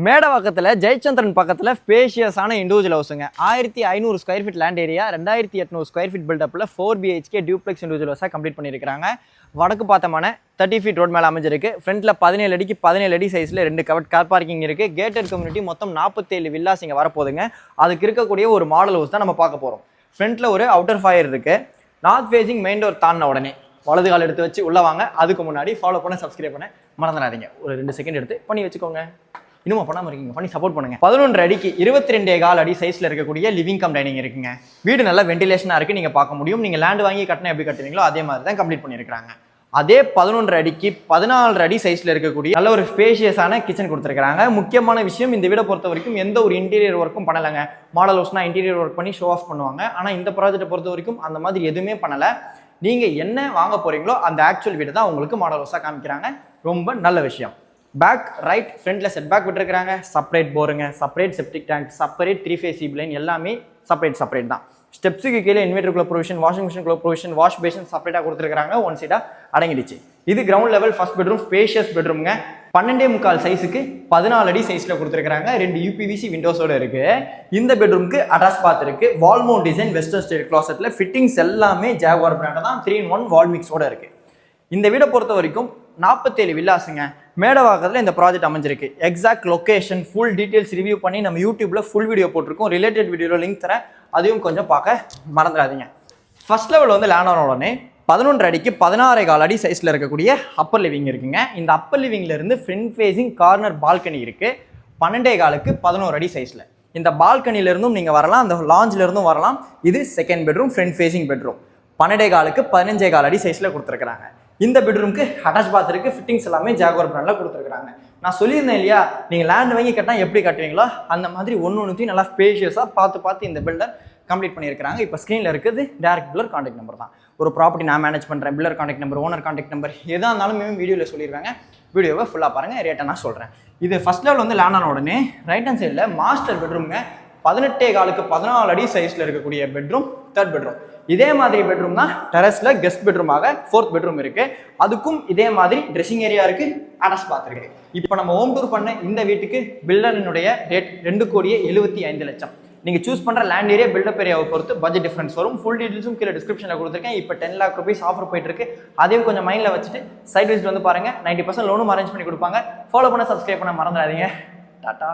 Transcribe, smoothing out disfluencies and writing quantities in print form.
மேடவாக்கத்தில் ஜெயச்சந்திரன் பக்கத்தில் ஸ்பேஷியஸான இண்டிவிஜுவல் ஹவுஸுங்க 1500 square feet land area 2800 square feet பில்டப்பில் 4 BHK டியூப்ளெக்ஸ் இண்டிவிஜுவல் ஹவுஸாக கம்ப்ளீட் பண்ணியிருக்காங்க. வடக்கு பார்த்தமான 30 ஃபீட் ரோட் மேலே அமைஞ்சிருக்கு. ஃப்ரண்ட்டில் 17 அடிக்கு 17 அடி சைஸில் 2 கவர்ட் கார் பார்க்கிங் இருக்குது. கேட்டட் கம்யூனிட்டி மொத்தம் 47 வில்லாஸ் இங்கே வரப்போகுதுங்க. அதுக்கு இருக்கக்கூடிய ஒரு மாடல் ஹவுஸ் தான் நம்ம பார்க்க போகிறோம். ஃப்ரண்ட்டில் ஒரு அவுட்டர் ஃபயர் இருக்குது. நார்த் ஃபேஸிங் மெயின் டோர் தாண்டின உடனே வலது கால் எடுத்து வச்சு உள்ளே வாங்க. அதுக்கு முன்னாடி ஃபாலோ பண்ண சப்ஸ்கிரைப் பண்ண மறந்துடாதீங்க. ஒரு 2 செகண்ட் எடுத்து பண்ணி வச்சுக்கோங்க. இன்னும் பண்ணாமல் இருக்கீங்க, பண்ணி சப்போர்ட் பண்ணுங்க. 11 அடிக்கு 22.4 அடி சைஸில் இருக்கக்கூடிய லிவிங் கம் டைனிங் இருக்குங்க. வீடு நல்லா வென்டிலேஷனாக இருக்குது, நீங்கள் பார்க்க முடியும். நீங்கள் லேண்ட் வாங்கி கட்டினா எப்படி கட்டுவீங்களோ அதே மாதிரி தான் கம்ப்ளீட் பண்ணியிருக்காங்க. அதே 11 அடிக்கு 14 அடி சைஸில் இருக்கக்கூடிய நல்ல ஒரு ஸ்பேஷியஸான கிச்சன் கொடுத்துருக்காங்க. முக்கியமான விஷயம், இந்த வீடை பொறுத்த வரைக்கும் எந்த ஒரு இன்டீரியர் ஒர்க்கும் பண்ணலைங்க. மாடல் ஹவுஸ்னா இன்டீரியர் ஒர்க் பண்ணி ஷோ ஆஃப் பண்ணுவாங்க. ஆனால் இந்த ப்ராஜெக்ட்டை பொறுத்த வரைக்கும் அந்த மாதிரி எதுவுமே பண்ணலை. நீங்கள் என்ன வாங்க போகிறீங்களோ அந்த ஆக்சுவல் வீடு தான் உங்களுக்கு மாடல் ஹவுஸாக காமிக்கிறாங்க. ரொம்ப நல்ல விஷயம். பேக் ரைட் ஃப்ரண்ட்ல செட் பேக் விட்டுருக்காங்க. செப்பரேட் போருங்க, separate septic tank, separate 3 phase சீப் லைன், எல்லாமே செப்பரேட் தான். ஸ்டெப்ஸுக்கு கீழே இன்வெர்டருக்குள்ள ப்ரொவிஷன், வாஷிங் மிஷினுக்குள்ள ப்ரொவிஷன், வாஷ் பேஷன் செப்பரேட்டாக கொடுத்துருக்காங்க. ஒன் சைடாக அடங்கிடுச்சு. இது ground level first bedroom, spacious பெட்ரூம்ங்க. 12.25 சைஸுக்கு 14 அடி சைஸில் கொடுத்துருக்காங்க. 2 UPVC விண்டோஸோட இருக்கு. இந்த பெட்ரூமுக்கு அட்டாச் பாத் இருக்கு. Wall mount design western style கிளாசெட்ல ஃபிட்டிங்ஸ் எல்லாமே ஜாகுவார் பிராண்ட் தான். 3-in-1 வால் மிக்ஸோட இருக்கு. இந்த வீடை பொறுத்த வரைக்கும் 47 வில்லாஸுங்க. மேடவாக்கத்தில் இந்த ப்ராஜெக்ட் அமைஞ்சிருக்கு. Exact location full details review பண்ணி நம்ம யூடியூப்ல ஃபுல் வீடியோ போட்டிருக்கோம். ரிலேட்டட் வீடியோவில் லிங்க் தரேன், அதையும் கொஞ்சம் பார்க்க மறந்துடாதீங்க. ஃபர்ஸ்ட் லெவல் வந்து லேண்ட் ஆன உடனே 11 அடிக்கு 16.4 அடி சைஸில் இருக்கக்கூடிய அப்பர் லிவிங் இருக்குங்க. இந்த அப்பர் லிவிங்ல இருந்து ஃப்ரண்ட் ஃபேசிங் கார்னர் பால்கனி இருக்கு. 12.4க்கு 11 அடி சைஸில். இந்த பால்கனில இருந்தும் நீங்க வரலாம், அந்த லாஞ்சில இருந்தும் வரலாம். இது second bedroom, front facing bedroom. 12.4க்கு 15.4 அடி சைஸில் கொடுத்துருக்காங்க. இந்த பெட்ரூமுக்கு அட்டாச் பாத் இருக்கு. ஃபிட்டிங்ஸ் எல்லாமே ஜாகுவார் பிராண்ட்ல கொடுத்துருக்காங்க. நான் சொல்லியிருந்தேன் இல்லையா, நீங்க லேண்ட் வாங்கி கட்டினா எப்படி கட்டுவீங்களோ அந்த மாதிரி ஒன்னொன்னுத்தையும் நல்லா ஸ்பேஷியஸா பார்த்து இந்த பில்டர் கம்ப்ளீட் பண்ணியிருக்காங்க. இப்போ ஸ்க்ரீனில் இருக்குது டைரக்ட் பில்லர் கான்டாக்ட் நம்பர் தான். ஒரு ப்ராப்பர்ட்டி நான் மேனேஜ் பண்ணுறேன், pillar contact number, owner contact number எதாக இருந்தாலும் வீடியோவில் சொல்லியிருக்காங்க. வீடியோவை ஃபுல்லாக பாருங்கள், ரேட்டை நான் சொல்கிறேன். இது ஃபர்ஸ்ட் லெவல் வந்து லேண்ட் ஆன உடனே ரைட் ஹேண்ட் சைடில் மாஸ்டர் பெட்ரூம்ங்க. 18.4க்கு 14 அடி சைஸில் இருக்கக்கூடிய பெட்ரூம், தேர்ட் பெட்ரூம். இதே மாதிரி பெட்ரூம் தான் டெரஸ்ல கெஸ்ட் பெட்ரூமாக 4th பெட்ரூம் இருக்கு. அதுக்கும் இதே மாதிரி ட்ரெஸ்ஸிங் ஏரியா இருக்கு, அட்டாச் பாத் இருக்கு. இப்போ நம்ம ஹோம் டூர் பண்ண இந்த வீட்டுக்கு பில்டரினுடைய ரேட் 2,75,00,000. நீங்க சூஸ் பண்ற லேண்ட் ஏரியா, பில்டப் ஏரியாவை பொறுத்து பட்ஜெட் டிஃபரன்ஸ் வரும். ஃபுல் டீடைல்ஸும் கீழே டிஸ்கிரிப்ஷன்ல கொடுத்துருக்கேன். இப்போ 10 lakh rupees ஆஃபர் போயிட்டு இருக்கு. அதையும் கொஞ்சம் மைண்ட்ல வச்சுட்டு சைட் விசிட் வந்து பாருங்க. 90% லோனும் அரேஞ்ச் பண்ணி கொடுப்பாங்க. ஃபாலோ பண்ண, சப்ஸ்கிரைப் பண்ண மறந்துடாதீங்க. டாடா.